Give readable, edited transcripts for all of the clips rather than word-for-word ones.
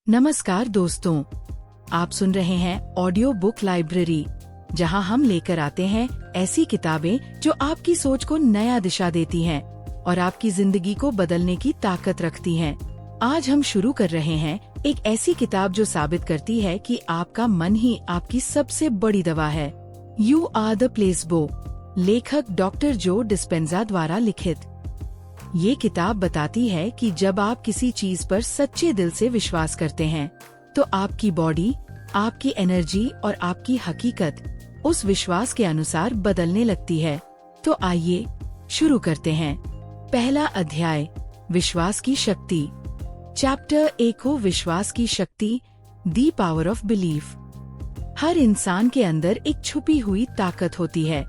नमस्कार दोस्तों, आप सुन रहे हैं ऑडियो बुक लाइब्रेरी, जहां हम लेकर आते हैं ऐसी किताबें जो आपकी सोच को नया दिशा देती हैं और आपकी जिंदगी को बदलने की ताकत रखती हैं। आज हम शुरू कर रहे हैं एक ऐसी किताब जो साबित करती है कि आपका मन ही आपकी सबसे बड़ी दवा है। यू आर द प्लेसबो, लेखक डॉक्टर जो डिस्पेंजा द्वारा लिखित। ये किताब बताती है कि जब आप किसी चीज पर सच्चे दिल से विश्वास करते हैं, तो आपकी बॉडी, आपकी एनर्जी और आपकी हकीकत उस विश्वास के अनुसार बदलने लगती है। तो आइए शुरू करते हैं। पहला अध्याय, विश्वास की शक्ति। चैप्टर 1, विश्वास की शक्ति, द पावर ऑफ बिलीफ। हर इंसान के अंदर एक छुपी हुई ताकत होती है।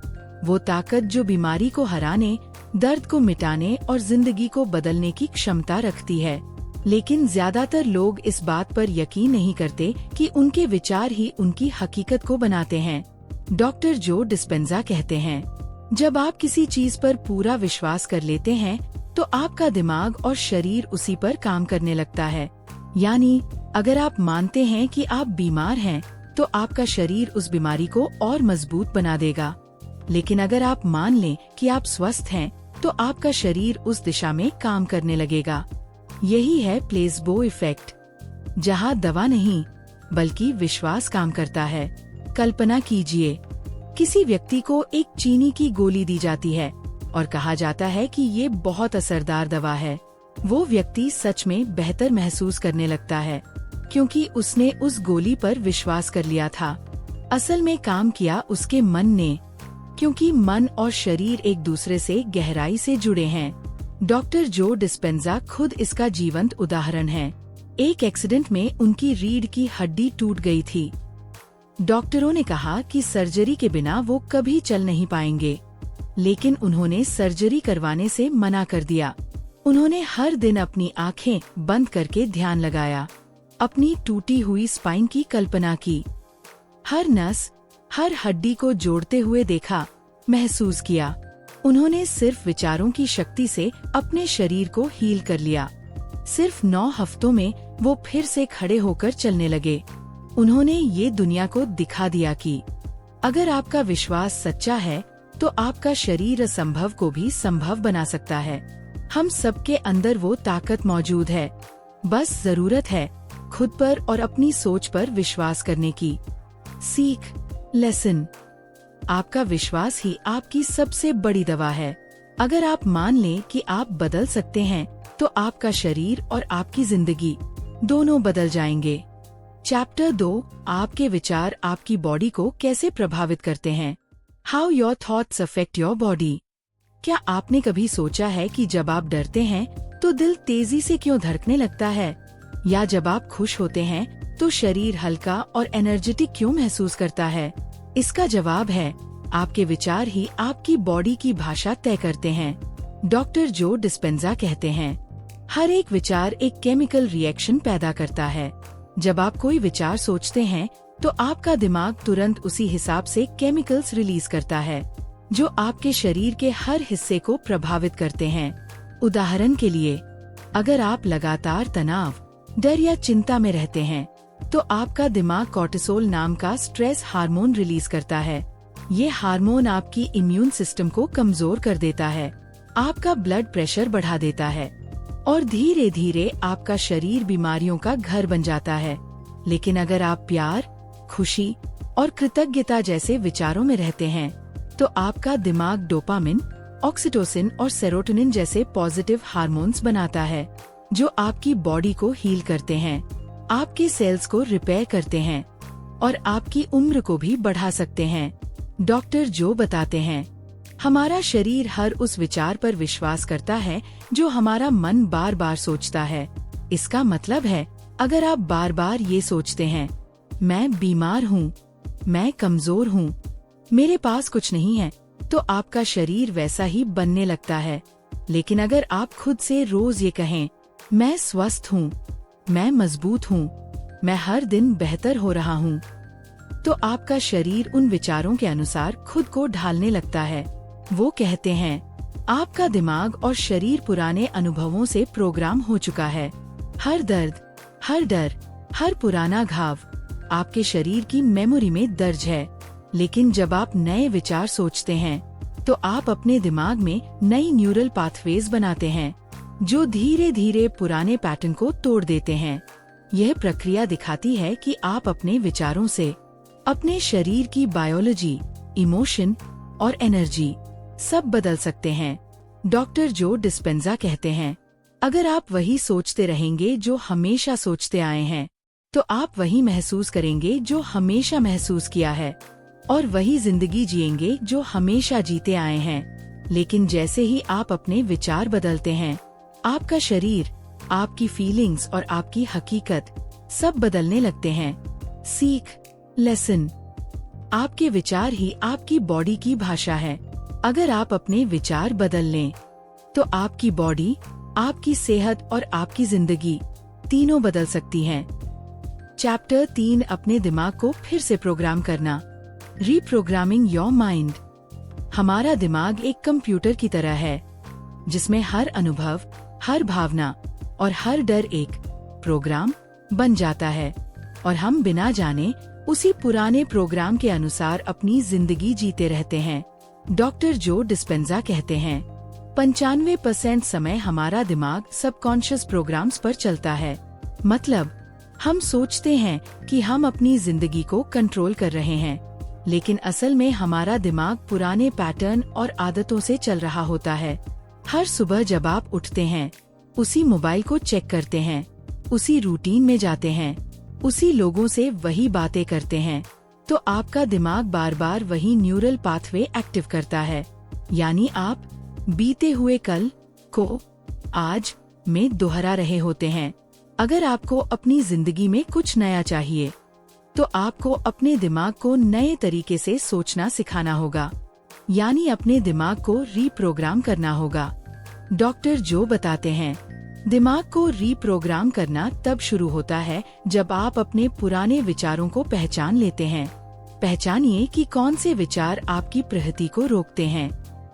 वो ताकत जो बीमारी को हराने, दर्द को मिटाने और जिंदगी को बदलने की क्षमता रखती है। लेकिन ज्यादातर लोग इस बात पर यकीन नहीं करते कि उनके विचार ही उनकी हकीकत को बनाते हैं। डॉक्टर जो डिस्पेंजा कहते हैं, जब आप किसी चीज पर पूरा विश्वास कर लेते हैं, तो आपका दिमाग और शरीर उसी पर काम करने लगता है। यानी अगर आप मानते हैं कि आप बीमार हैं, तो आपका शरीर उस बीमारी को और मजबूत बना देगा। लेकिन अगर आप मान लें कि आप स्वस्थ हैं, तो आपका शरीर उस दिशा में काम करने लगेगा। यही है प्लेसबो इफेक्ट, जहां दवा नहीं बल्कि विश्वास काम करता है। कल्पना कीजिए, किसी व्यक्ति को एक चीनी की गोली दी जाती है और कहा जाता है कि ये बहुत असरदार दवा है। वो व्यक्ति सच में बेहतर महसूस करने लगता है, क्योंकि उसने उस गोली पर विश्वास कर लिया था। असल में काम किया उसके मन ने, क्योंकि मन और शरीर एक दूसरे से गहराई से जुड़े हैं। डॉक्टर जो डिस्पेंजा खुद इसका जीवंत उदाहरण हैं। एक एक्सीडेंट में उनकी रीढ़ की हड्डी टूट गई थी। डॉक्टरों ने कहा कि सर्जरी के बिना वो कभी चल नहीं पाएंगे, लेकिन उन्होंने सर्जरी करवाने से मना कर दिया। उन्होंने हर दिन अपनी आंखें बंद करके ध्यान लगाया, अपनी टूटी हुई स्पाइन की कल्पना की, हर नस, हर हड्डी को जोड़ते हुए देखा, महसूस किया। उन्होंने सिर्फ विचारों की शक्ति से अपने शरीर को हील कर लिया। सिर्फ 9 हफ्तों में वो फिर से खड़े होकर चलने लगे। उन्होंने ये दुनिया को दिखा दिया कि अगर आपका विश्वास सच्चा है, तो आपका शरीर असंभव को भी संभव बना सकता है। हम सबके अंदर वो ताकत मौजूद है, बस जरूरत है खुद पर और अपनी सोच पर विश्वास करने की। सीख, लेसन। आपका विश्वास ही आपकी सबसे बड़ी दवा है। अगर आप मान लें कि आप बदल सकते हैं, तो आपका शरीर और आपकी जिंदगी दोनों बदल जाएंगे। चैप्टर 2, आपके विचार आपकी बॉडी को कैसे प्रभावित करते हैं। How your thoughts affect your body. क्या आपने कभी सोचा है कि जब आप डरते हैं, तो दिल तेजी से क्यों धड़कने लगता है, या जब आप खुश होते हैं, तो शरीर हल्का और एनर्जेटिक क्यों महसूस करता है? इसका जवाब है, आपके विचार ही आपकी बॉडी की भाषा तय करते हैं। डॉक्टर जो डिस्पेंजा कहते हैं, हर एक विचार एक केमिकल रिएक्शन पैदा करता है। जब आप कोई विचार सोचते हैं, तो आपका दिमाग तुरंत उसी हिसाब से केमिकल्स रिलीज करता है, जो आपके शरीर के हर हिस्से को प्रभावित करते हैं। उदाहरण के लिए, अगर आप लगातार तनाव, डर या चिंता में रहते हैं, तो आपका दिमाग कॉर्टिसोल नाम का स्ट्रेस हार्मोन रिलीज करता है। ये हार्मोन आपकी इम्यून सिस्टम को कमजोर कर देता है, आपका ब्लड प्रेशर बढ़ा देता है और धीरे धीरे आपका शरीर बीमारियों का घर बन जाता है। लेकिन अगर आप प्यार, खुशी और कृतज्ञता जैसे विचारों में रहते हैं, तो आपका दिमाग डोपामिन, ऑक्सीटोसिन और सेरोटोनिन जैसे पॉजिटिव हार्मोन्स बनाता है, जो आपकी बॉडी को हील करते हैं, आपके सेल्स को रिपेयर करते हैं और आपकी उम्र को भी बढ़ा सकते हैं। डॉक्टर जो बताते हैं, हमारा शरीर हर उस विचार पर विश्वास करता है जो हमारा मन बार बार सोचता है। इसका मतलब है, अगर आप बार बार ये सोचते हैं, मैं बीमार हूँ, मैं कमजोर हूँ, मेरे पास कुछ नहीं है, तो आपका शरीर वैसा ही बनने लगता है। लेकिन अगर आप खुद से रोज ये कहें, मैं स्वस्थ हूँ, मैं मजबूत हूँ, मैं हर दिन बेहतर हो रहा हूँ, तो आपका शरीर उन विचारों के अनुसार खुद को ढालने लगता है। वो कहते हैं, आपका दिमाग और शरीर पुराने अनुभवों से प्रोग्राम हो चुका है। हर दर्द, हर डर, हर पुराना घाव आपके शरीर की मेमोरी में दर्ज है, लेकिन जब आप नए विचार सोचते हैं तो आप अपने दिमाग में नई न्यूरल पाथवेज बनाते हैं जो धीरे धीरे पुराने पैटर्न को तोड़ देते हैं। यह प्रक्रिया दिखाती है कि आप अपने विचारों से अपने शरीर की बायोलॉजी, इमोशन और एनर्जी सब बदल सकते हैं। डॉक्टर जो डिस्पेंजा कहते हैं, अगर आप वही सोचते रहेंगे जो हमेशा सोचते आए हैं, तो आप वही महसूस करेंगे जो हमेशा महसूस किया है और वही जिंदगी जिएंगे जो हमेशा जीते आए हैं। लेकिन जैसे ही आप अपने विचार बदलते हैं, आपका शरीर, आपकी फीलिंग्स और आपकी हकीकत सब बदलने लगते हैं। सीख, लेसन। आपके विचार ही आपकी बॉडी की भाषा है। अगर आप अपने विचार बदल लें, तो आपकी बॉडी, आपकी सेहत और आपकी जिंदगी तीनों बदल सकती हैं। चैप्टर 3, अपने दिमाग को फिर से प्रोग्राम करना। Reprogramming your mind. हमारा दिमाग एक कंप्यूटर की तरह है, जिसमें हर अनुभव, हर भावना और हर डर एक प्रोग्राम बन जाता है और हम बिना जाने उसी पुराने प्रोग्राम के अनुसार अपनी जिंदगी जीते रहते हैं। डॉक्टर जो डिस्पेंजा कहते हैं, 95% समय हमारा दिमाग सबकॉन्शियस प्रोग्राम्स पर चलता है। मतलब हम सोचते हैं कि हम अपनी जिंदगी को कंट्रोल कर रहे हैं, लेकिन असल में हमारा दिमाग पुराने पैटर्न और आदतों से चल रहा होता है। हर सुबह जब आप उठते हैं, उसी मोबाइल को चेक करते हैं, उसी रूटीन में जाते हैं, उसी लोगों से वही बातें करते हैं, तो आपका दिमाग बार बार वही न्यूरल पाथवे एक्टिव करता है। यानी आप बीते हुए कल को आज में दोहरा रहे होते हैं। अगर आपको अपनी जिंदगी में कुछ नया चाहिए, तो आपको अपने दिमाग को नए तरीके से सोचना सिखाना होगा, यानी अपने दिमाग को रीप्रोग्राम करना होगा। डॉक्टर जो बताते हैं, दिमाग को रीप्रोग्राम करना तब शुरू होता है जब आप अपने पुराने विचारों को पहचान लेते हैं। पहचानिए कि कौन से विचार आपकी प्रगति को रोकते हैं,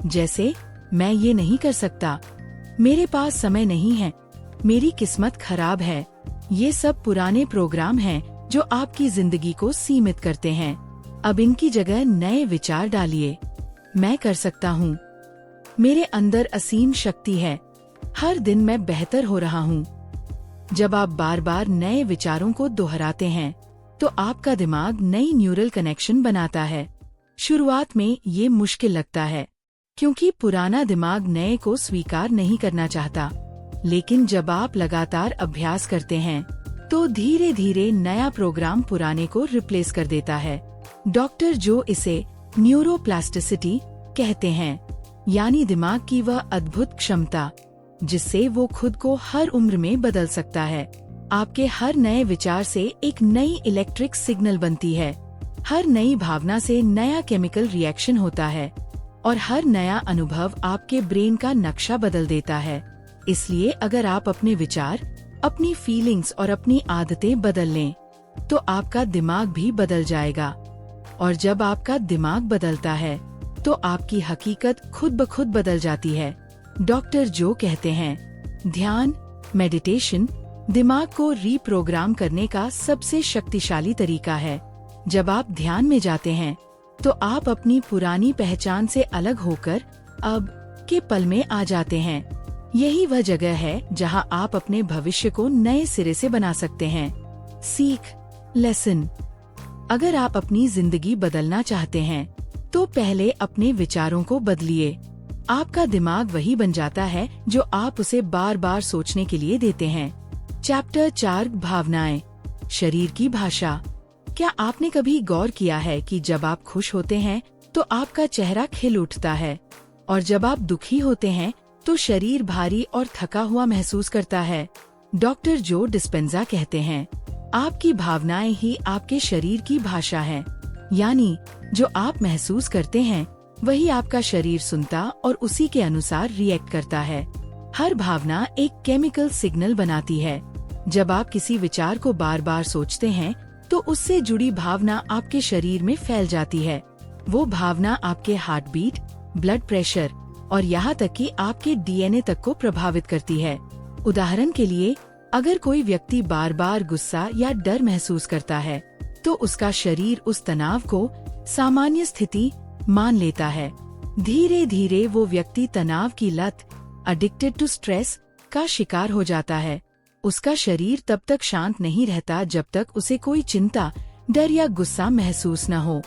जैसे मैं ये नहीं कर सकता, मेरे पास समय नहीं है, मेरी किस्मत खराब है। ये सब पुराने प्रोग्राम हैं जो आपकी जिंदगी को सीमित करते हैं। अब इनकी जगह नए विचार डालिए। मैं कर सकता हूँ, मेरे अंदर असीम शक्ति है, हर दिन मैं बेहतर हो रहा हूँ। जब आप बार बार नए विचारों को दोहराते हैं, तो आपका दिमाग नई न्यूरल कनेक्शन बनाता है। शुरुआत में ये मुश्किल लगता है, क्योंकि पुराना दिमाग नए को स्वीकार नहीं करना चाहता। लेकिन जब आप लगातार अभ्यास करते हैं, तो धीरे धीरे नया प्रोग्राम पुराने को रिप्लेस कर देता है। डॉक्टर जो इसे न्यूरोप्लास्टिसिटी कहते हैं, यानी दिमाग की वह अद्भुत क्षमता जिससे वो खुद को हर उम्र में बदल सकता है। आपके हर नए विचार से एक नई इलेक्ट्रिक सिग्नल बनती है, हर नई भावना से नया केमिकल रिएक्शन होता है और हर नया अनुभव आपके ब्रेन का नक्शा बदल देता है। इसलिए अगर आप अपने विचार, अपनी फीलिंग्स और अपनी आदतें बदल लें, तो आपका दिमाग भी बदल जाएगा। और जब आपका दिमाग बदलता है, तो आपकी हकीकत खुद ब खुद बदल जाती है। डॉक्टर जो कहते हैं, ध्यान, मेडिटेशन दिमाग को रीप्रोग्राम करने का सबसे शक्तिशाली तरीका है। जब आप ध्यान में जाते हैं, तो आप अपनी पुरानी पहचान से अलग होकर अब के पल में आ जाते हैं। यही वह जगह है जहां आप अपने भविष्य को नए सिरे से बना सकते हैं। सीख, लेसन। अगर आप अपनी जिंदगी बदलना चाहते हैं, तो पहले अपने विचारों को बदलिए। आपका दिमाग वही बन जाता है जो आप उसे बार बार सोचने के लिए देते हैं। चैप्टर 4, भावनाएं, शरीर की भाषा। क्या आपने कभी गौर किया है कि जब आप खुश होते हैं, तो आपका चेहरा खिल उठता है, और जब आप दुखी होते हैं, तो शरीर भारी और थका हुआ महसूस करता है। डॉक्टर जो डिस्पेंजा कहते हैं, आपकी भावनाएं ही आपके शरीर की भाषा है, यानी जो आप महसूस करते हैं, वही आपका शरीर सुनता और उसी के अनुसार रिएक्ट करता है। हर भावना एक केमिकल सिग्नल बनाती है। जब आप किसी विचार को बार बार सोचते हैं, तो उससे जुड़ी भावना आपके शरीर में फैल जाती है। वो भावना आपके हार्ट बीट, ब्लड प्रेशर और यहाँ तक कि आपके डीएनए तक को प्रभावित करती है। उदाहरण के लिए, अगर कोई व्यक्ति बार बार गुस्सा या डर महसूस करता है, तो उसका शरीर उस तनाव को सामान्य स्थिति मान लेता है। धीरे धीरे वो व्यक्ति तनाव की लत, एडिक्टेड टू स्ट्रेस, का शिकार हो जाता है। उसका शरीर तब तक शांत नहीं रहता जब तक उसे कोई चिंता, डर या गुस्सा महसूस न हो।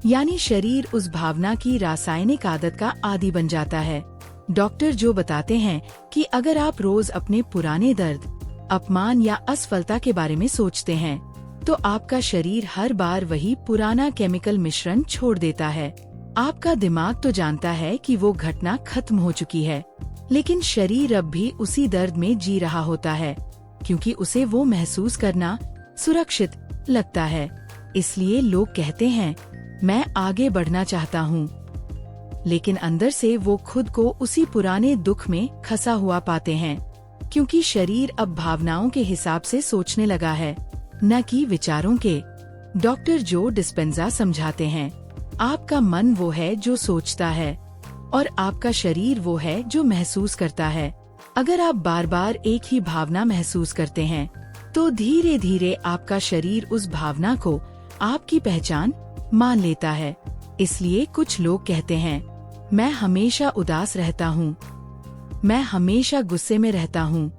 यानी शरीर उस भावना की रासायनिक आदत का आदी बन जाता है। डॉक्टर जो बताते हैं कि अगर आप रोज अपने पुराने दर्द, अपमान या असफलता के बारे में सोचते हैं, तो आपका शरीर हर बार वही पुराना केमिकल मिश्रण छोड़ देता है। आपका दिमाग तो जानता है कि वो घटना खत्म हो चुकी है, लेकिन शरीर अब भी उसी दर्द में जी रहा होता है, क्योंकि उसे वो महसूस करना सुरक्षित लगता है। इसलिए लोग कहते हैं, मैं आगे बढ़ना चाहता हूँ, लेकिन अंदर से वो खुद को उसी पुराने दुख में फंसा हुआ पाते हैं, क्योंकि शरीर अब भावनाओं के हिसाब से सोचने लगा है, न कि विचारों के। डॉक्टर जो डिस्पेंजा समझाते हैं, आपका मन वो है जो सोचता है और आपका शरीर वो है जो महसूस करता है। अगर आप बार बार एक ही भावना महसूस करते हैं, तो धीरे धीरे आपका शरीर उस भावना को आपकी पहचान मान लेता है। इसलिए कुछ लोग कहते हैं, मैं हमेशा उदास रहता हूँ, मैं हमेशा गुस्से में रहता हूँ,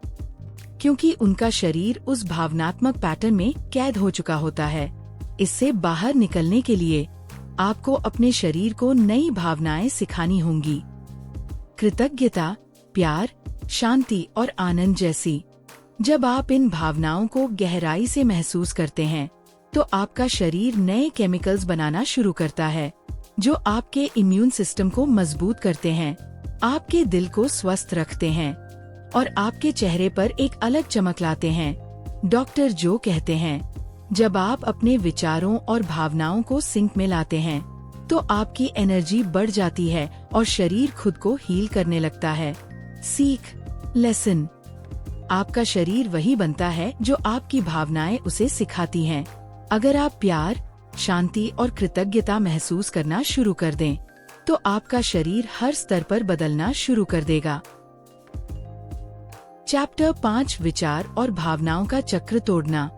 क्योंकि उनका शरीर उस भावनात्मक पैटर्न में कैद हो चुका होता है। इससे बाहर निकलने के लिए आपको अपने शरीर को नई भावनाएं सिखानी होंगी। कृतज्ञता, प्यार, शांति और आनंद जैसी। जब आप इन भावनाओं को गहराई से महसूस करते हैं, तो आपका शरीर नए केमिकल्स बनाना शुरू करता है, जो आपके इम्यून सिस्टम को मजबूत करते हैं, आपके दिल को स्वस्थ रखते हैं और आपके चेहरे पर एक अलग चमक लाते हैं। डॉक्टर जो कहते हैं, जब आप अपने विचारों और भावनाओं को सिंक में लाते हैं, तो आपकी एनर्जी बढ़ जाती है और शरीर खुद को हील करने लगता है। सीख, लेसन। आपका शरीर वही बनता है जो आपकी भावनाएं उसे सिखाती हैं। अगर आप प्यार, शांति और कृतज्ञता महसूस करना शुरू कर दें, तो आपका शरीर हर स्तर पर बदलना शुरू कर देगा। चैप्टर 5, विचार और भावनाओं का चक्र तोड़ना।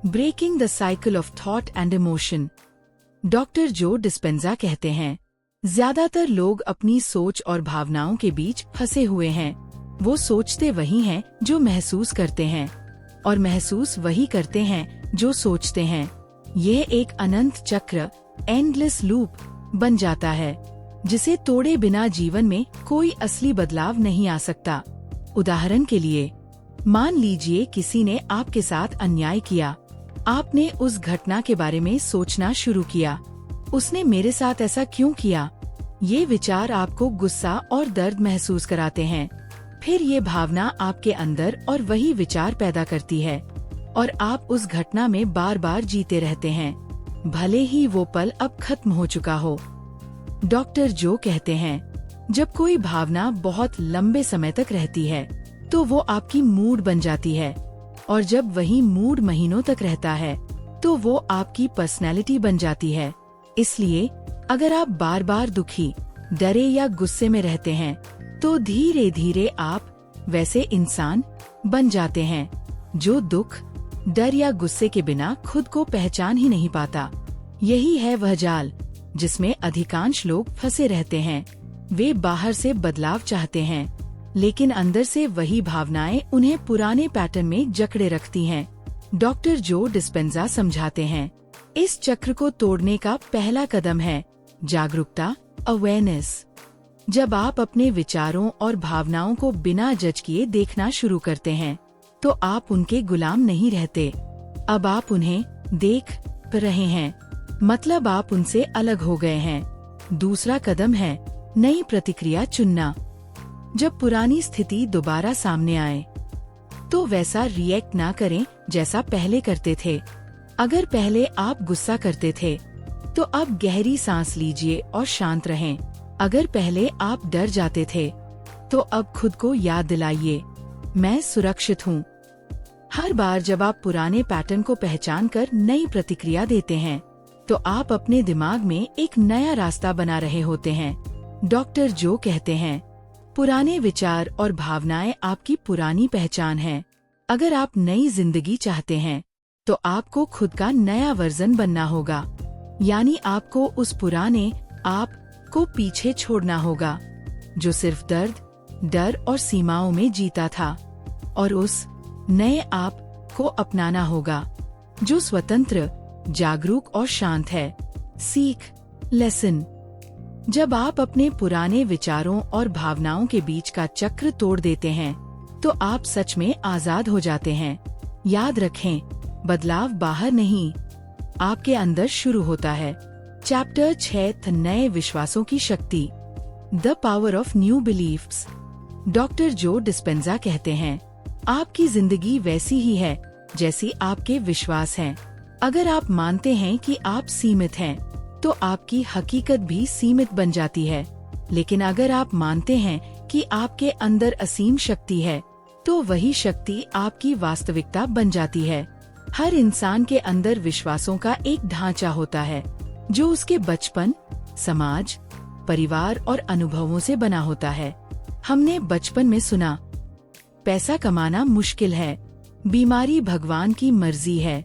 Breaking the cycle of thought and emotion. Doctor Joe Dispenza कहते हैं, ज्यादातर लोग अपनी सोच और भावनाओं के बीच फंसे हुए हैं। वो सोचते वही हैं जो महसूस करते हैं, और महसूस वही करते हैं जो सोचते हैं। यह एक अनंत चक्र, एंडलेस लूप बन जाता है, जिसे तोड़े बिना जीवन में कोई असली बदलाव नहीं आ सकता। उदाहरण के लिए, मान लीजिए किसी ने आपके साथ अन्याय किया। आपने उस घटना के बारे में सोचना शुरू किया, उसने मेरे साथ ऐसा क्यों किया? ये विचार आपको गुस्सा और दर्द महसूस कराते हैं। फिर ये भावना आपके अंदर और वही विचार पैदा करती है, और आप उस घटना में बार बार जीते रहते हैं, भले ही वो पल अब खत्म हो चुका हो। डॉक्टर जो कहते हैं, जब कोई भावना बहुत लंबे समय तक रहती है, तो वो आपकी मूड बन जाती है, और जब वही मूड महीनों तक रहता है, तो वो आपकी पर्सनैलिटी बन जाती है। इसलिए अगर आप बार बार दुखी, डरे या गुस्से में रहते हैं, तो धीरे धीरे आप वैसे इंसान बन जाते हैं जो दुख, डर या गुस्से के बिना खुद को पहचान ही नहीं पाता। यही है वह जाल जिसमें अधिकांश लोग फंसे रहते हैं। वे बाहर से बदलाव चाहते हैं, लेकिन अंदर से वही भावनाएं उन्हें पुराने पैटर्न में जकड़े रखती हैं। डॉक्टर जो डिस्पेंजा समझाते हैं, इस चक्र को तोड़ने का पहला कदम है जागरूकता, अवेयरनेस। जब आप अपने विचारों और भावनाओं को बिना जज किए देखना शुरू करते हैं, तो आप उनके गुलाम नहीं रहते। अब आप उन्हें देख रहे हैं, मतलब आप उनसे अलग हो गए हैं। दूसरा कदम है नई प्रतिक्रिया चुनना। जब पुरानी स्थिति दोबारा सामने आए, तो वैसा रिएक्ट ना करें जैसा पहले करते थे। अगर पहले आप गुस्सा करते थे, तो अब गहरी सांस लीजिए और शांत रहें। अगर पहले आप डर जाते थे, तो अब खुद को याद दिलाइए, मैं सुरक्षित हूँ। हर बार जब आप पुराने पैटर्न को पहचान कर नई प्रतिक्रिया देते हैं, तो आप अपने दिमाग में एक नया रास्ता बना रहे होते हैं। डॉक्टर जो कहते हैं, पुराने विचार और भावनाएं आपकी पुरानी पहचान हैं। अगर आप नई जिंदगी चाहते हैं तो आपको खुद का नया वर्जन बनना होगा, यानी आपको उस पुराने आप को पीछे छोड़ना होगा जो सिर्फ दर्द, डर और सीमाओं में जीता था, और उस नए आप को अपनाना होगा जो स्वतंत्र, जागरूक और शांत है। सीख, लेसन। जब आप अपने पुराने विचारों और भावनाओं के बीच का चक्र तोड़ देते हैं तो आप सच में आजाद हो जाते हैं। याद रखें, बदलाव बाहर नहीं, आपके अंदर शुरू होता है। चैप्टर 6, नए विश्वासों की शक्ति, the power of new beliefs. Doctor Joe Dispenza कहते हैं, आपकी जिंदगी वैसी ही है जैसी आपके विश्वास हैं। अगर आप मानते हैं कि आप सीमित हैं, तो आपकी हकीकत भी सीमित बन जाती है। लेकिन अगर आप मानते हैं कि आपके अंदर असीम शक्ति है, तो वही शक्ति आपकी वास्तविकता बन जाती है। हर इंसान के अंदर विश्वासों का एक ढांचा होता है जो उसके बचपन, समाज, परिवार और अनुभवों से बना होता है। हमने बचपन में सुना, पैसा कमाना मुश्किल है, बीमारी भगवान की मर्जी है,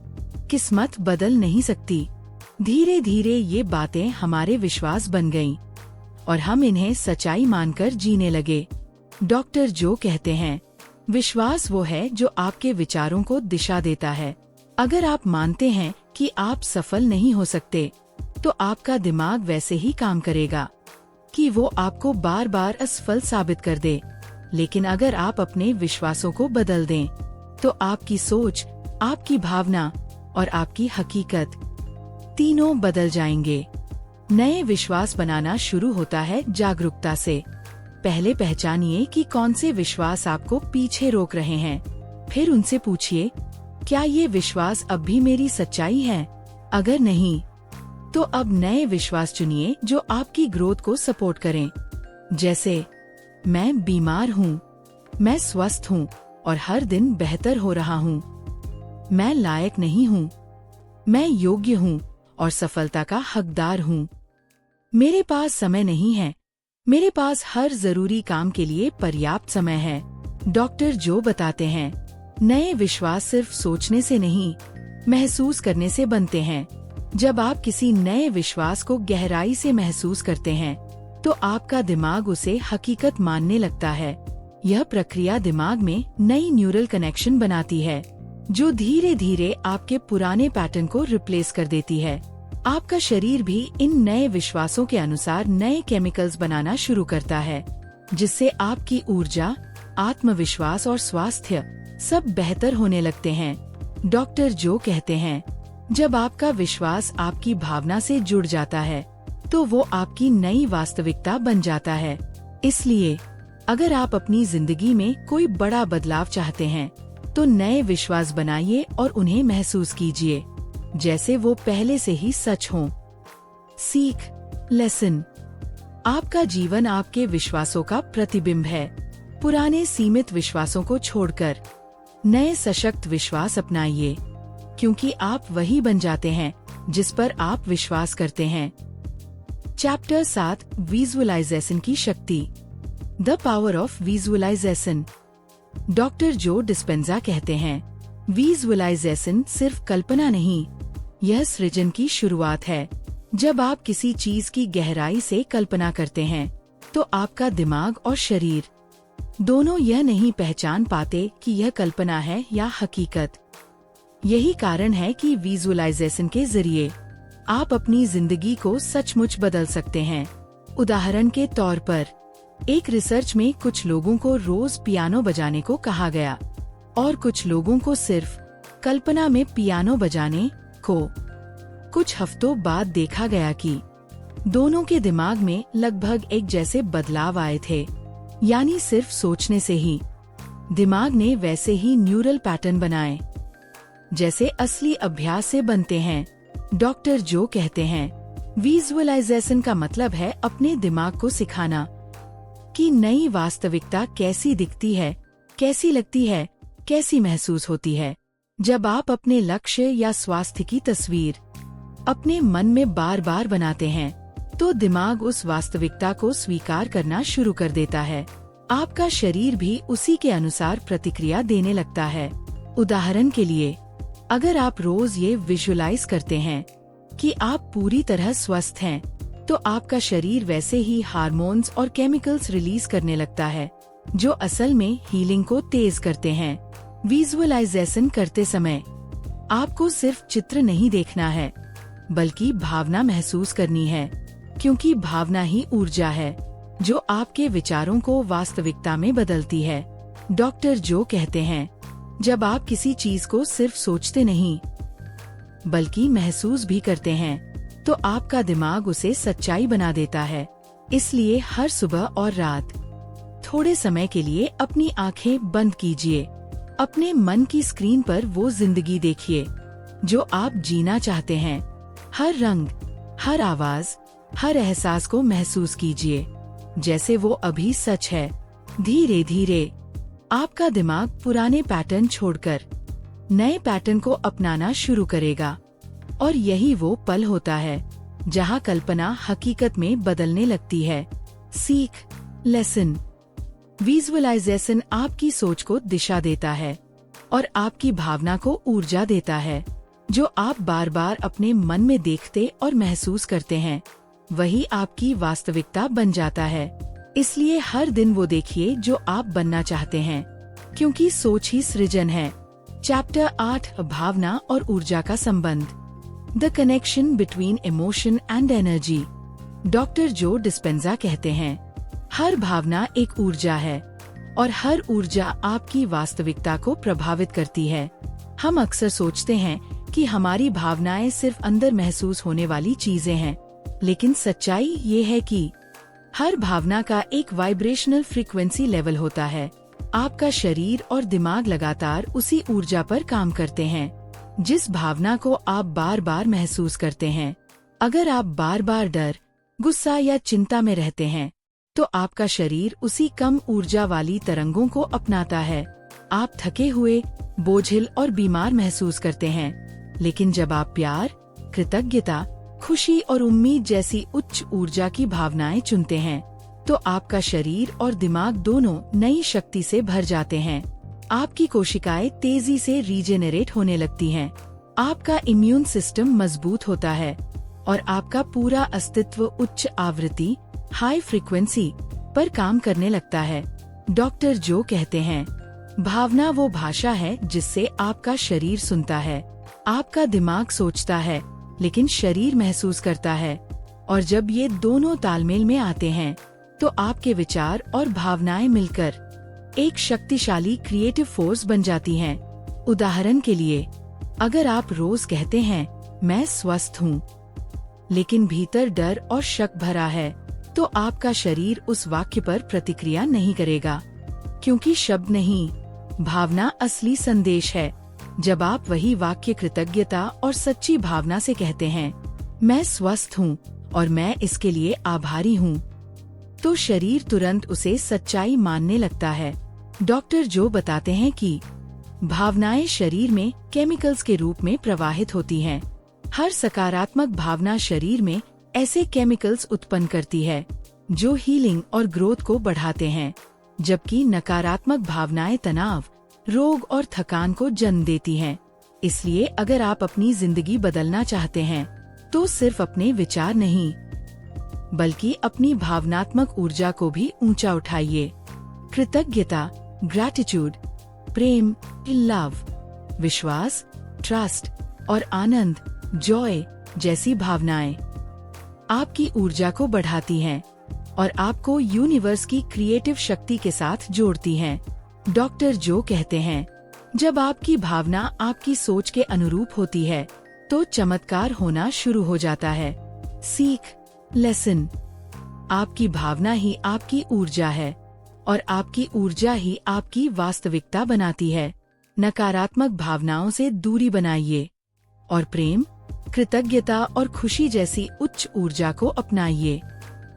किस्मत बदल नहीं सकती। धीरे धीरे ये बातें हमारे विश्वास बन गईं और हम इन्हें सच्चाई मानकर जीने लगे। डॉक्टर जो कहते हैं, विश्वास वो है जो आपके विचारों को दिशा देता है। अगर आप मानते हैं कि आप सफल नहीं हो सकते, तो आपका दिमाग वैसे ही काम करेगा कि वो आपको बार बार असफल साबित कर दे। लेकिन अगर आप अपने विश्वासों को बदल दें, तो आपकी सोच, आपकी भावना और आपकी हकीकत तीनों बदल जाएंगे। नए विश्वास बनाना शुरू होता है जागरूकता से। पहले पहचानिए कि कौन से विश्वास आपको पीछे रोक रहे हैं। फिर उनसे पूछिए, क्या ये विश्वास अब भी मेरी सच्चाई है? अगर नहीं, तो अब नए विश्वास चुनिए जो आपकी ग्रोथ को सपोर्ट करें। जैसे, मैं बीमार हूँ, मैं स्वस्थ हूँ और हर दिन बेहतर हो रहा हूँ। मैं लायक नहीं हूँ, मैं योग्य हूँ और सफलता का हकदार हूँ। मेरे पास समय नहीं है, मेरे पास हर जरूरी काम के लिए पर्याप्त समय है। डॉक्टर जो बताते हैं, नए विश्वास सिर्फ सोचने से नहीं, महसूस करने से बनते हैं। जब आप किसी नए विश्वास को गहराई से महसूस करते हैं, तो आपका दिमाग उसे हकीकत मानने लगता है। यह प्रक्रिया दिमाग में नई न्यूरल कनेक्शन बनाती है, जो धीरे धीरे आपके पुराने पैटर्न को रिप्लेस कर देती है। आपका शरीर भी इन नए विश्वासों के अनुसार नए केमिकल्स बनाना शुरू करता है, जिससे आपकी ऊर्जा, आत्मविश्वास और स्वास्थ्य सब बेहतर होने लगते हैं। डॉक्टर जो कहते हैं, जब आपका विश्वास आपकी भावना से जुड़ जाता है, तो वो आपकी नई वास्तविकता बन जाता है। इसलिए अगर आप अपनी जिंदगी में कोई बड़ा बदलाव चाहते हैं, तो नए विश्वास बनाइए और उन्हें महसूस कीजिए जैसे वो पहले से ही सच हों। सीख, लेसन। आपका जीवन आपके विश्वासों का प्रतिबिंब है। पुराने सीमित विश्वासों को छोड़कर नए सशक्त विश्वास अपनाइए, क्योंकि आप वही बन जाते हैं जिस पर आप विश्वास करते हैं। चैप्टर 7, विजुअलाइजेशन की शक्ति, the power of visualisation. Doctor Joe Dispenza कहते हैं, विजुअलाइजेशन सिर्फ कल्पना नहीं, यह सृजन की शुरुआत है। जब आप किसी चीज की गहराई से कल्पना करते हैं, तो आपका दिमाग और शरीर दोनों यह नहीं पहचान पाते कि यह कल्पना है या हकीकत। यही कारण है कि विजुअलाइजेशन के जरिए आप अपनी जिंदगी को सचमुच बदल सकते हैं। उदाहरण के तौर पर, एक रिसर्च में कुछ लोगों को रोज पियानो बजाने को कहा गया और कुछ लोगों को सिर्फ कल्पना में पियानो बजाने को। कुछ हफ्तों बाद देखा गया कि दोनों के दिमाग में लगभग एक जैसे बदलाव आए थे, यानी सिर्फ सोचने से ही दिमाग ने वैसे ही न्यूरल पैटर्न बनाए जैसे असली अभ्यास से बनते हैं। डॉक्टर जो कहते हैं, विजुअलाइजेशन का मतलब है अपने दिमाग को सिखाना कि नई वास्तविकता कैसी दिखती है, कैसी लगती है, कैसी महसूस होती है। जब आप अपने लक्ष्य या स्वास्थ्य की तस्वीर अपने मन में बार बार बनाते हैं, तो दिमाग उस वास्तविकता को स्वीकार करना शुरू कर देता है। आपका शरीर भी उसी के अनुसार प्रतिक्रिया देने लगता है। उदाहरण के लिए, अगर आप रोज ये विजुअलाइज करते हैं कि आप पूरी तरह स्वस्थ हैं, तो आपका शरीर वैसे ही हार्मोन्स और केमिकल्स रिलीज करने लगता है, जो असल में हीलिंग को तेज करते हैं। विजुअलाइजेशन करते समय आपको सिर्फ चित्र नहीं देखना है, बल्कि भावना महसूस करनी है, क्योंकि भावना ही ऊर्जा है जो आपके विचारों को वास्तविकता में बदलती है। डॉक्टर जो कहते हैं, जब आप किसी चीज को सिर्फ सोचते नहीं बल्कि महसूस भी करते हैं, तो आपका दिमाग उसे सच्चाई बना देता है। इसलिए हर सुबह और रात थोड़े समय के लिए अपनी आंखें बंद कीजिए। अपने मन की स्क्रीन पर वो जिंदगी देखिए जो आप जीना चाहते हैं। हर रंग, हर आवाज, हर एहसास को महसूस कीजिए जैसे वो अभी सच है। धीरे धीरे आपका दिमाग पुराने पैटर्न छोड़कर नए पैटर्न को अपनाना शुरू करेगा, और यही वो पल होता है जहां कल्पना हकीकत में बदलने लगती है। सीख, लेसन। विजुअलाइजेशन आपकी सोच को दिशा देता है और आपकी भावना को ऊर्जा देता है। जो आप बार बार अपने मन में देखते और महसूस करते हैं, वही आपकी वास्तविकता बन जाता है। इसलिए हर दिन वो देखिए जो आप बनना चाहते हैं, क्योंकि सोच ही सृजन है। चैप्टर 8, भावना और ऊर्जा का संबंध। The connection between emotion and energy. Doctor Joe Dispenza कहते हैं, हर भावना एक ऊर्जा है और हर ऊर्जा आपकी वास्तविकता को प्रभावित करती है। हम अक्सर सोचते हैं कि हमारी भावनाएं सिर्फ अंदर महसूस होने वाली चीजें हैं, लेकिन सच्चाई ये है कि हर भावना का एक वाइब्रेशनल फ्रीक्वेंसी लेवल होता है। आपका शरीर और दिमाग लगातार उसी ऊर्जा पर काम करते हैं जिस भावना को आप बार बार महसूस करते हैं। अगर आप बार बार डर, गुस्सा या चिंता में रहते हैं, तो आपका शरीर उसी कम ऊर्जा वाली तरंगों को अपनाता है। आप थके हुए, बोझिल और बीमार महसूस करते हैं, लेकिन जब आप प्यार, कृतज्ञता, खुशी और उम्मीद जैसी उच्च ऊर्जा की भावनाएं चुनते हैं, तो आपका शरीर और दिमाग दोनों नई शक्ति से भर जाते हैं। आपकी कोशिकाएं तेजी से रीजेनरेट होने लगती हैं, आपका इम्यून सिस्टम मजबूत होता है और आपका पूरा अस्तित्व उच्च आवृत्ति, हाई फ्रीक्वेंसी पर काम करने लगता है। डॉक्टर जो कहते हैं, भावना वो भाषा है जिससे आपका शरीर सुनता है। आपका दिमाग सोचता है, लेकिन शरीर महसूस करता है, और जब ये दोनों तालमेल में आते हैं, तो आपके विचार और भावनाएं मिलकर एक शक्तिशाली क्रिएटिव फोर्स बन जाती हैं। उदाहरण के लिए, अगर आप रोज कहते हैं, मैं स्वस्थ हूँ, लेकिन भीतर डर और शक भरा है, तो आपका शरीर उस वाक्य पर प्रतिक्रिया नहीं करेगा, क्योंकि शब्द नहीं, भावना असली संदेश है। जब आप वही वाक्य कृतज्ञता और सच्ची भावना से कहते हैं, मैं स्वस्थ हूँ और मैं इसके लिए आभारी हूँ, तो शरीर तुरंत उसे सच्चाई मानने लगता है। डॉक्टर जो बताते हैं कि भावनाएं शरीर में केमिकल्स के रूप में प्रवाहित होती हैं। हर सकारात्मक भावना शरीर में ऐसे केमिकल्स उत्पन्न करती है जो हीलिंग और ग्रोथ को बढ़ाते हैं, जबकि नकारात्मक भावनाएं तनाव, रोग और थकान को जन्म देती हैं। इसलिए अगर आप अपनी जिंदगी बदलना चाहते हैं, तो सिर्फ अपने विचार नहीं, बल्कि अपनी भावनात्मक ऊर्जा को भी ऊंचा उठाइए। कृतज्ञता, ग्रैटिट्यूड, प्रेम, लव, विश्वास, ट्रस्ट और आनंद, जॉय जैसी भावनाएं आपकी ऊर्जा को बढ़ाती हैं और आपको यूनिवर्स की क्रिएटिव शक्ति के साथ जोड़ती हैं। डॉक्टर जो कहते हैं, जब आपकी भावना आपकी सोच के अनुरूप होती है, तो चमत्कार होना शुरू हो जाता है। सीख, लेसन। आपकी भावना ही आपकी ऊर्जा है और आपकी ऊर्जा ही आपकी वास्तविकता बनाती है। नकारात्मक भावनाओं से दूरी बनाइए और प्रेम, कृतज्ञता और खुशी जैसी उच्च ऊर्जा को अपनाइए,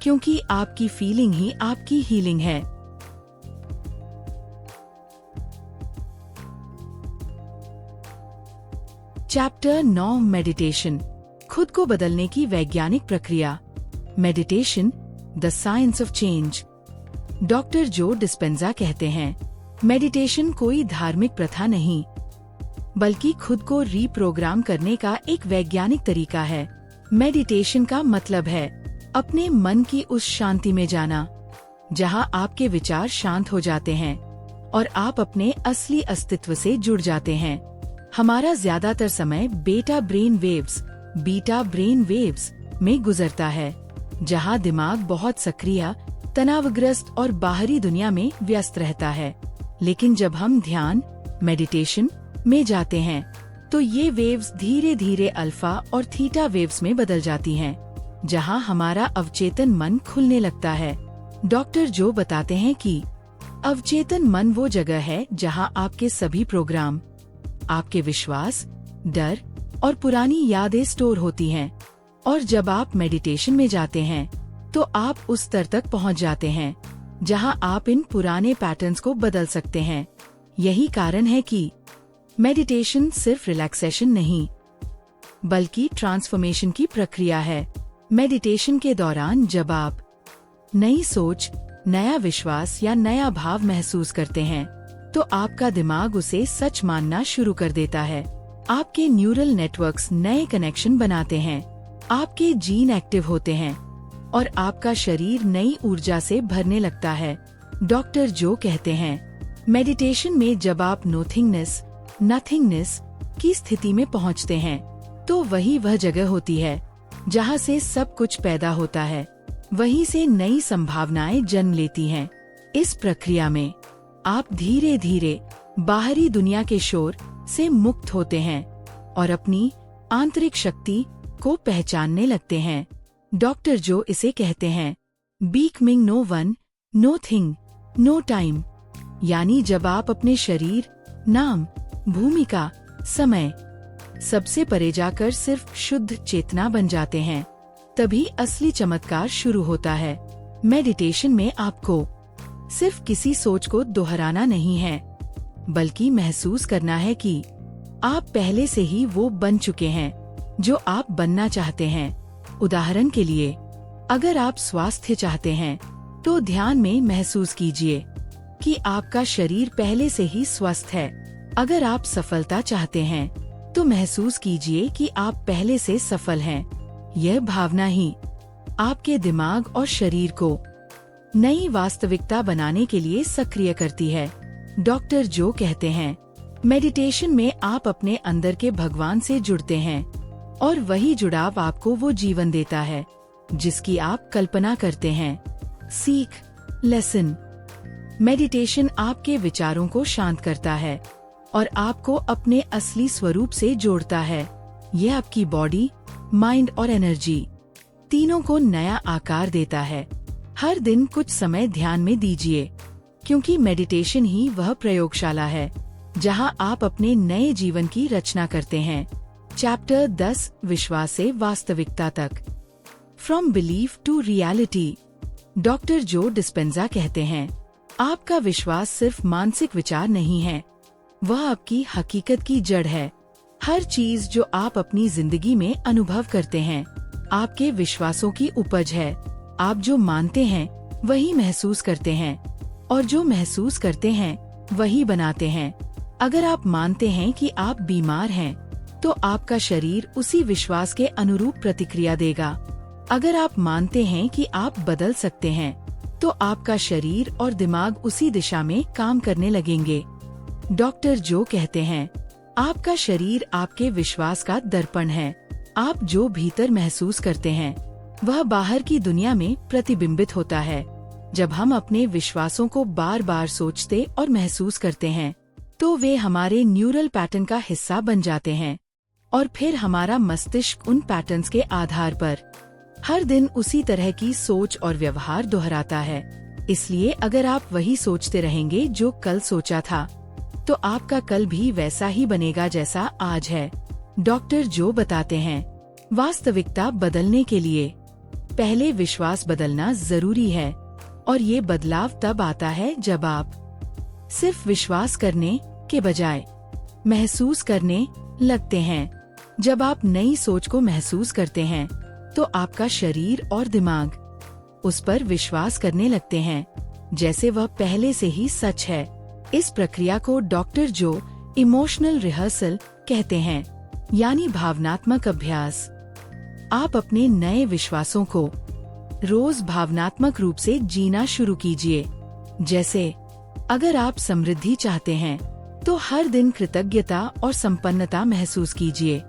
क्योंकि आपकी फीलिंग ही आपकी हीलिंग है। चैप्टर 9, मेडिटेशन, खुद को बदलने की वैज्ञानिक प्रक्रिया। Meditation, the science of change. Doctor Joe Dispenza कहते हैं, मेडिटेशन कोई धार्मिक प्रथा नहीं, बल्कि खुद को रीप्रोग्राम करने का एक वैज्ञानिक तरीका है। मेडिटेशन का मतलब है अपने मन की उस शांति में जाना जहां आपके विचार शांत हो जाते हैं और आप अपने असली अस्तित्व से जुड़ जाते हैं। हमारा ज्यादातर समय बीटा ब्रेन वेव्स में गुजरता है, जहां दिमाग बहुत सक्रिय, तनावग्रस्त और बाहरी दुनिया में व्यस्त रहता है। लेकिन जब हम ध्यान मेडिटेशन में जाते हैं तो ये वेव्स धीरे धीरे अल्फा और थीटा वेव्स में बदल जाती हैं, जहां हमारा अवचेतन मन खुलने लगता है। डॉक्टर जो बताते हैं कि अवचेतन मन वो जगह है जहां आपके सभी प्रोग्राम, आपके विश्वास, डर और पुरानी यादें स्टोर होती हैं। और जब आप मेडिटेशन में जाते हैं तो आप उस स्तर तक पहुंच जाते हैं जहां आप इन पुराने पैटर्न्स को बदल सकते हैं। यही कारण है कि मेडिटेशन सिर्फ रिलैक्सेशन नहीं बल्कि ट्रांसफॉर्मेशन की प्रक्रिया है। मेडिटेशन के दौरान जब आप नई सोच, नया विश्वास या नया भाव महसूस करते हैं तो आपका दिमाग उसे सच मानना शुरू कर देता है। आपके न्यूरल नेटवर्क्स नए कनेक्शन बनाते हैं, आपके जीन एक्टिव होते हैं और आपका शरीर नई ऊर्जा से भरने लगता है। डॉक्टर जो कहते हैं मेडिटेशन में जब आप नथिंगनेस की स्थिति में पहुंचते हैं तो वही वह जगह होती है जहां से सब कुछ पैदा होता है, वहीं से नई संभावनाएं जन्म लेती हैं। इस प्रक्रिया में आप धीरे धीरे बाहरी दुनिया के शोर से मुक्त होते हैं और अपनी आंतरिक शक्ति को पहचानने लगते हैं। डॉक्टर जो इसे कहते हैं becoming no one, no thing, no time, यानी जब आप अपने शरीर, नाम, भूमिका, समय सबसे परे जाकर सिर्फ शुद्ध चेतना बन जाते हैं, तभी असली चमत्कार शुरू होता है। मेडिटेशन में आपको सिर्फ किसी सोच को दोहराना नहीं है, बल्कि महसूस करना है कि आप पहले से ही वो बन चुके हैं जो आप बनना चाहते हैं। उदाहरण के लिए, अगर आप स्वास्थ्य चाहते हैं तो ध्यान में महसूस कीजिए कि आपका शरीर पहले से ही स्वस्थ है। अगर आप सफलता चाहते हैं तो महसूस कीजिए कि आप पहले से सफल हैं। यह भावना ही आपके दिमाग और शरीर को नई वास्तविकता बनाने के लिए सक्रिय करती है। डॉक्टर जो कहते हैं मेडिटेशन में आप अपने अंदर के भगवान से जुड़ते हैं और वही जुड़ाव आपको वो जीवन देता है जिसकी आप कल्पना करते हैं। लेसन मेडिटेशन आपके विचारों को शांत करता है और आपको अपने असली स्वरूप से जोड़ता है। यह आपकी बॉडी, माइंड और एनर्जी तीनों को नया आकार देता है। हर दिन कुछ समय ध्यान में दीजिए, क्योंकि मेडिटेशन ही वह प्रयोगशाला है जहां आप अपने नए जीवन की रचना करते हैं। चैप्टर 10, विश्वास से वास्तविकता तक, from belief to reality. Doctor Joe Dispenza कहते हैं आपका विश्वास सिर्फ मानसिक विचार नहीं है, वह आपकी हकीकत की जड़ है। हर चीज जो आप अपनी जिंदगी में अनुभव करते हैं आपके विश्वासों की उपज है। आप जो मानते हैं वही महसूस करते हैं और जो महसूस करते हैं वही बनाते हैं। अगर आप मानते हैं कि आप बीमार हैं तो आपका शरीर उसी विश्वास के अनुरूप प्रतिक्रिया देगा। अगर आप मानते हैं कि आप बदल सकते हैं तो आपका शरीर और दिमाग उसी दिशा में काम करने लगेंगे। डॉक्टर जो कहते हैं आपका शरीर आपके विश्वास का दर्पण है। आप जो भीतर महसूस करते हैं वह बाहर की दुनिया में प्रतिबिंबित होता है। जब हम अपने विश्वासों को बार बार सोचते और महसूस करते हैं तो वे हमारे न्यूरल पैटर्न का हिस्सा बन जाते हैं और फिर हमारा मस्तिष्क उन पैटर्न्स के आधार पर हर दिन उसी तरह की सोच और व्यवहार दोहराता है। इसलिए अगर आप वही सोचते रहेंगे जो कल सोचा था तो आपका कल भी वैसा ही बनेगा जैसा आज है। डॉक्टर जो बताते हैं वास्तविकता बदलने के लिए पहले विश्वास बदलना जरूरी है और ये बदलाव तब आता है जब आप सिर्फ विश्वास करने के बजाय महसूस करने लगते हैं। जब आप नई सोच को महसूस करते हैं तो आपका शरीर और दिमाग उस पर विश्वास करने लगते हैं जैसे वह पहले से ही सच है। इस प्रक्रिया को डॉक्टर जो इमोशनल रिहर्सल कहते हैं, यानी भावनात्मक अभ्यास। आप अपने नए विश्वासों को रोज भावनात्मक रूप से जीना शुरू कीजिए। जैसे अगर आप समृद्धि चाहते हैं तो हर दिन कृतज्ञता और संपन्नता महसूस कीजिए,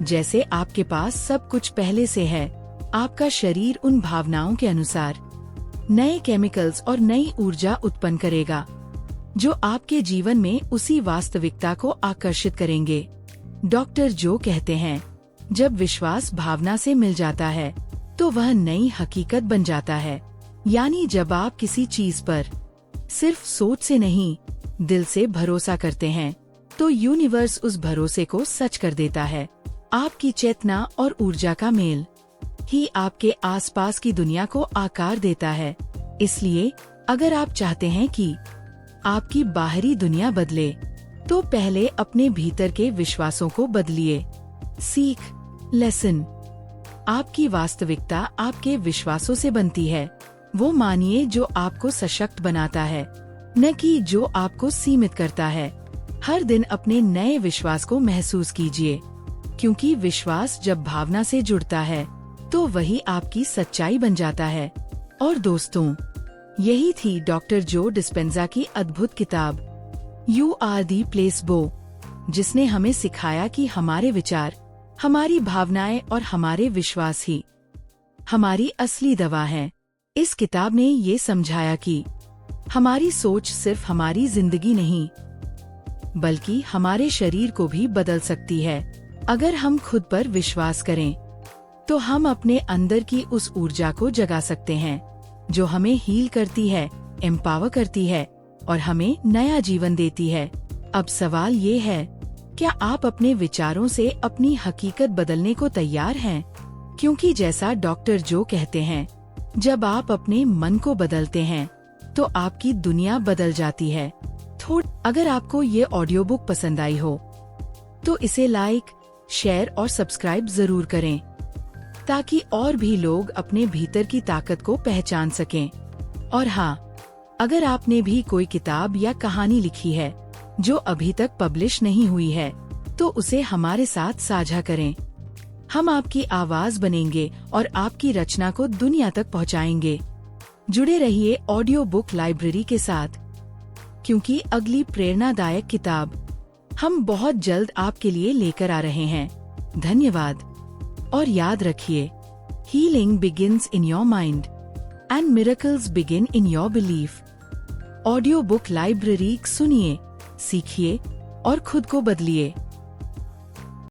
जैसे आपके पास सब कुछ पहले से है। आपका शरीर उन भावनाओं के अनुसार नए केमिकल्स और नई ऊर्जा उत्पन्न करेगा, जो आपके जीवन में उसी वास्तविकता को आकर्षित करेंगे। डॉक्टर जो कहते हैं, जब विश्वास भावना से मिल जाता है तो वह नई हकीकत बन जाता है। यानी जब आप किसी चीज पर सिर्फ सोच से नहीं, दिल से भरोसा करते हैं, तो यूनिवर्स उस भरोसे को सच कर देता है। आपकी चेतना और ऊर्जा का मेल ही आपके आसपास की दुनिया को आकार देता है। इसलिए अगर आप चाहते हैं कि आपकी बाहरी दुनिया बदले, तो पहले अपने भीतर के विश्वासों को बदलिए। सीख, लेसन। आपकी वास्तविकता आपके विश्वासों से बनती है। वो मानिए जो आपको सशक्त बनाता है, न कि जो आपको सीमित करता है। हर दिन अपने नए विश्वास को महसूस कीजिए, क्योंकि विश्वास जब भावना से जुड़ता है तो वही आपकी सच्चाई बन जाता है। और दोस्तों, यही थी डॉक्टर जो डिस्पेंजा की अद्भुत किताब यू आर दी प्लेसबो, जिसने हमें सिखाया कि हमारे विचार, हमारी भावनाएं और हमारे विश्वास ही हमारी असली दवा हैं। इस किताब ने ये समझाया कि हमारी सोच सिर्फ हमारी जिंदगी नहीं, बल्कि हमारे शरीर को भी बदल सकती है। अगर हम खुद पर विश्वास करें, तो हम अपने अंदर की उस ऊर्जा को जगा सकते हैं, जो हमें हील करती है, एम्पावर करती है और हमें नया जीवन देती है। अब सवाल ये है, क्या आप अपने विचारों से अपनी हकीकत बदलने को तैयार हैं? क्योंकि जैसा डॉक्टर जो कहते हैं, जब आप अपने मन को बदलते हैं तो आपकी दुनिया बदल जाती है। अगर आपको ये ऑडियो बुक पसंद आई हो तो इसे लाइक, शेयर और सब्सक्राइब जरूर करें, ताकि और भी लोग अपने भीतर की ताकत को पहचान सकें। और हाँ, अगर आपने भी कोई किताब या कहानी लिखी है जो अभी तक पब्लिश नहीं हुई है, तो उसे हमारे साथ साझा करें। हम आपकी आवाज बनेंगे और आपकी रचना को दुनिया तक पहुंचाएंगे। जुड़े रहिए ऑडियो बुक लाइब्रेरी के साथ, क्योंकि अगली प्रेरणादायक किताब हम बहुत जल्द आपके लिए लेकर आ रहे हैं। धन्यवाद। और याद रखिए, healing begins in your mind and miracles begin in your belief. Audio book library सुनिए, सीखिए और खुद को बदलिए।